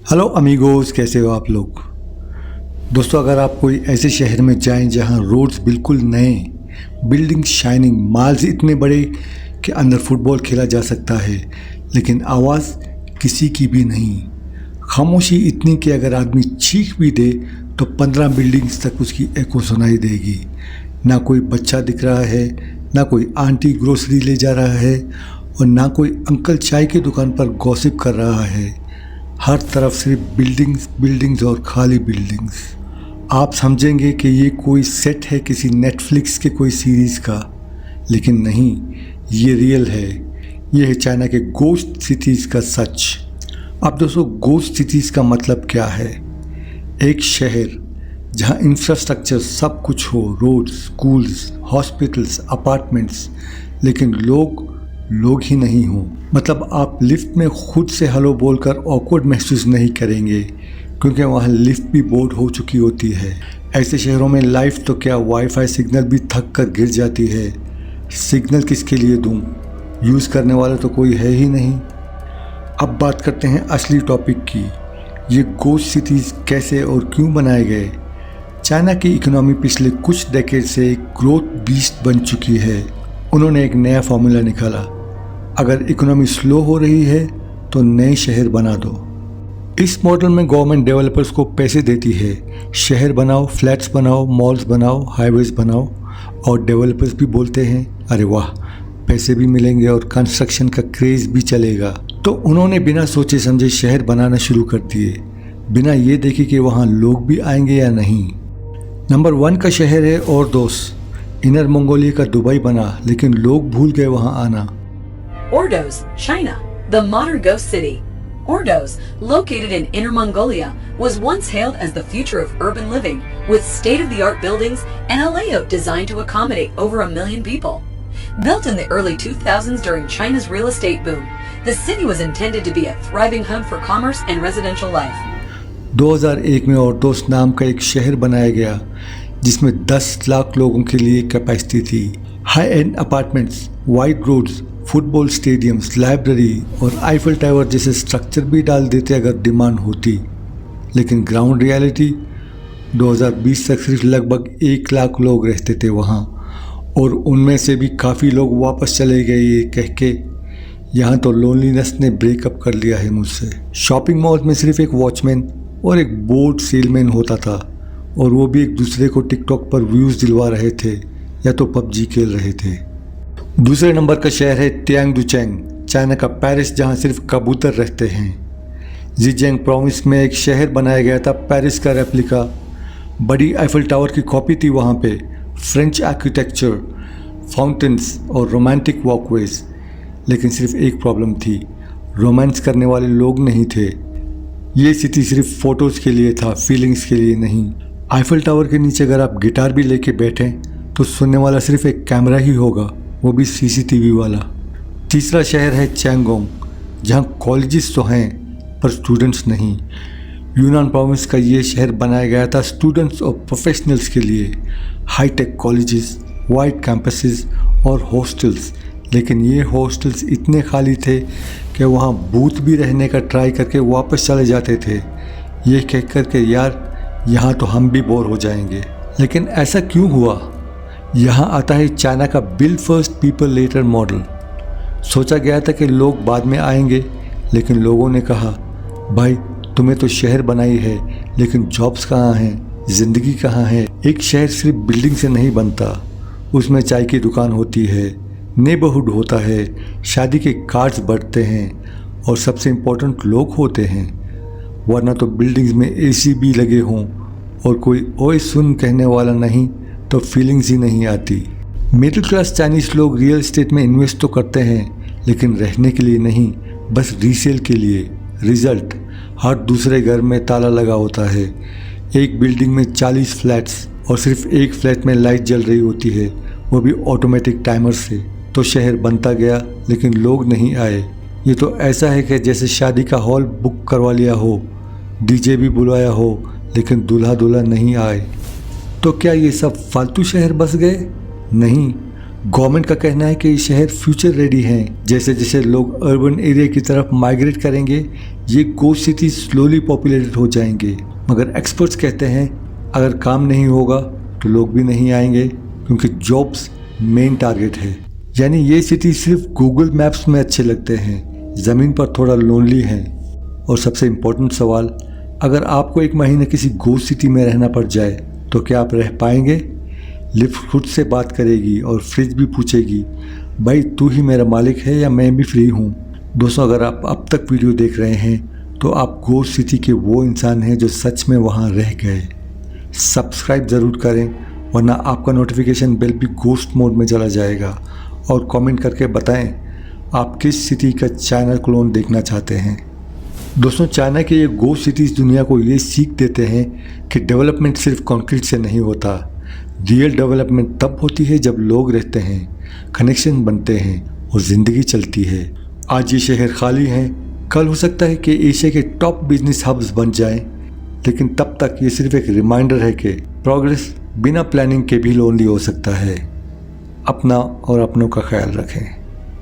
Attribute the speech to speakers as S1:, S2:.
S1: Hello amigos, कैसे हो आप लोग। दोस्तों, अगर आप कोई ऐसे शहर में जाएं जहां रोड्स बिल्कुल नए, बिल्डिंग शाइनिंग, माल्स इतने बड़े कि अंदर फुटबॉल खेला जा सकता है, लेकिन आवाज़ किसी की भी नहीं, खामोशी इतनी कि अगर आदमी चीख भी दे तो 15 बिल्डिंग्स तक उसकी एको सुनाई देगी। ना कोई बच्चा दिख रहा है, ना कोई आंटी ग्रोसरी ले जा रहा है और ना कोई अंकल चाय की दुकान पर गॉसिप कर रहा है। हर तरफ सिर्फ बिल्डिंग्स बिल्डिंग्स और खाली बिल्डिंग्स। आप समझेंगे कि ये कोई सेट है किसी नेटफ्लिक्स के कोई सीरीज़ का, लेकिन नहीं, ये रियल है। ये है चाइना के गोस्ट सिटीज़ का सच। अब दोस्तों, गोस्ट सिटीज़ का मतलब क्या है? एक शहर जहाँ इंफ्रास्ट्रक्चर सब कुछ हो, रोड्स, स्कूल्स, हॉस्पिटल्स, अपार्टमेंट्स, लेकिन लोग ही नहीं हों। मतलब आप लिफ्ट में खुद से हेलो बोलकर ऑकवर्ड महसूस नहीं करेंगे, क्योंकि वहाँ लिफ्ट भी बोर्ड हो चुकी होती है। ऐसे शहरों में लाइफ तो क्या, वाईफाई सिग्नल भी थक कर गिर जाती है। सिग्नल किसके लिए दूँ, यूज़ करने वाला तो कोई है ही नहीं। अब बात करते हैं असली टॉपिक की। ये गोस्ट सिटीज़ कैसे और क्यों बनाए गए? चाइना की इकोनॉमी पिछले कुछ डेकेड से एक ग्रोथ बीस्ट बन चुकी है। उन्होंने एक नया फॉर्मूला निकाला, अगर इकोनॉमी स्लो हो रही है तो नए शहर बना दो। इस मॉडल में गवर्नमेंट डेवलपर्स को पैसे देती है, शहर बनाओ, फ्लैट्स बनाओ, मॉल्स बनाओ, हाईवेज बनाओ, और डेवलपर्स भी बोलते हैं अरे वाह, पैसे भी मिलेंगे और कंस्ट्रक्शन का क्रेज़ भी चलेगा। तो उन्होंने बिना सोचे समझे शहर बनाना शुरू कर दिए, बिना ये देखे कि वहाँ लोग भी आएंगे या नहीं। नंबर 1 का शहर है ओर्दोस। इनर मंगोलिया का दुबई बना, लेकिन लोग भूल गए वहाँ आना।
S2: Ordos, China, the modern ghost city. Ordos, located in Inner Mongolia, was once hailed as the future of urban living, with state-of-the-art buildings and a layout designed to accommodate over 1 million people. Built in the early 2000s during China's real estate boom, the city was intended to be a thriving hub for commerce and residential life.
S1: 2001 में ओर्दोस नाम का एक शहर बनाया गया, जिसमें 10 लाख लोगों के लिए कैपेसिटी थी। High end apartments, wide roads, football stadiums, library और आईफल टावर जैसे स्ट्रक्चर भी डाल देते अगर डिमांड होती। लेकिन ग्राउंड रियलिटी 2020 तक सिर्फ लगभग 1 लाख लोग रहते थे वहाँ, और उनमें से भी काफ़ी लोग वापस चले गए ये कह के, यहाँ तो लोनलीनेस ने ब्रेकअप कर लिया है मुझसे। शॉपिंग मॉल में सिर्फ एक वॉचमैन और एक बोर्ड सेलमैन होता था, और वो भी एक दूसरे को टिकटॉक पर व्यूज़ दिलवा रहे थे या तो पबजी खेल रहे थे। दूसरे नंबर का शहर है तियांगदुचेंग, चाइना का पेरिस, जहाँ सिर्फ कबूतर रहते हैं। जीजियांग प्रोविंस में एक शहर बनाया गया था, पेरिस का रेप्लिका। बड़ी आईफल टावर की कॉपी थी वहाँ पे। फ्रेंच आर्किटेक्चर, फाउंटेन्स और रोमांटिक वॉकवेज। लेकिन सिर्फ एक प्रॉब्लम थी, रोमांस करने वाले लोग नहीं थे। ये सिटी सिर्फ फ़ोटोज़ के लिए था, फीलिंग्स के लिए नहीं। आईफल टावर के नीचे अगर आप गिटार भी लेके बैठें तो सुनने वाला सिर्फ एक कैमरा ही होगा, वो भी सीसीटीवी वाला। तीसरा शहर है चैंगोंग, जहाँ कॉलेजेस तो हैं पर स्टूडेंट्स नहीं। यूनान प्रोविंस का ये शहर बनाया गया था स्टूडेंट्स और प्रोफेशनल्स के लिए। हाईटेक कॉलेजेस, वाइड कैंपसेस और हॉस्टल्स, लेकिन ये हॉस्टल्स इतने खाली थे कि वहाँ भूत भी रहने का ट्राई करके वापस चले जाते थे, ये कह कर के यार यहाँ तो हम भी बोर हो जाएंगे। लेकिन ऐसा क्यों हुआ? यहाँ आता है चाइना का build first people later model. सोचा गया था कि लोग बाद में आएंगे, लेकिन लोगों ने कहा भाई तुम्हें तो शहर बनाई है, लेकिन जॉब्स कहाँ हैं, ज़िंदगी कहाँ है। एक शहर सिर्फ बिल्डिंग से नहीं बनता, उसमें चाय की दुकान होती है, नेबरहुड होता है, शादी के कार्ड्स बढ़ते हैं और सबसे इम्पोर्टेंट लोग होते हैं। वरना तो बिल्डिंग्स में एसी भी लगे हों और कोई ओए सुन कहने वाला नहीं तो फीलिंग्स ही नहीं आती। मिडिल क्लास चाइनीज़ लोग रियल एस्टेट में इन्वेस्ट तो करते हैं, लेकिन रहने के लिए नहीं, बस रीसेल के लिए। रिजल्ट, हर दूसरे घर में ताला लगा होता है। एक बिल्डिंग में 40 फ्लैट्स और सिर्फ एक फ्लैट में लाइट जल रही होती है, वो भी ऑटोमेटिक टाइमर से। तो शहर बनता गया लेकिन लोग नहीं आए। ये तो ऐसा है कि जैसे शादी का हॉल बुक करवा लिया हो, डीजे भी बुलाया हो, लेकिन दूल्हा दुल्हन नहीं आए। तो क्या ये सब फालतू शहर बस गए? नहीं, गवर्नमेंट का कहना है कि ये शहर फ्यूचर रेडी हैं। जैसे जैसे लोग अर्बन एरिया की तरफ माइग्रेट करेंगे, ये गोस्ट सिटी स्लोली पॉपुलेटेड हो जाएंगे, मगर एक्सपर्ट्स कहते हैं अगर काम नहीं होगा तो लोग भी नहीं आएंगे, क्योंकि जॉब्स मेन टारगेट है। यानी ये सिटी सिर्फ गूगल मैप्स में अच्छे लगते हैं, ज़मीन पर थोड़ा लोनली हैं। और सबसे इम्पोर्टेंट सवाल, अगर आपको एक महीने किसी गोस्ट सिटी में रहना पड़ जाए तो क्या आप रह पाएंगे? लिफ्ट खुद से बात करेगी और फ्रिज भी पूछेगी, भाई तू ही मेरा मालिक है या मैं भी फ्री हूँ? दोस्तों, अगर आप अब तक वीडियो देख रहे हैं तो आप गोस्ट सिटी के वो इंसान हैं जो सच में वहाँ रह गए। सब्सक्राइब ज़रूर करें, वरना आपका नोटिफिकेशन बेल भी गोस्ट मोड में चला जाएगा। और कमेंट करके बताएं आप किस सिटी का चाइना क्लोन देखना चाहते हैं। दोस्तों, चाइना के ये गोस्ट सिटीज़ दुनिया को ये सीख देते हैं कि डेवलपमेंट सिर्फ कंक्रीट से नहीं होता। रियल डेवलपमेंट तब होती है जब लोग रहते हैं, कनेक्शन बनते हैं और ज़िंदगी चलती है। आज ये शहर खाली हैं, कल हो सकता है कि एशिया के टॉप बिजनेस हब्स बन जाएं, लेकिन तब तक ये सिर्फ एक रिमाइंडर है कि प्रोग्रेस बिना प्लानिंग के भी लोनली हो सकता है। अपना और अपनों का ख्याल रखें।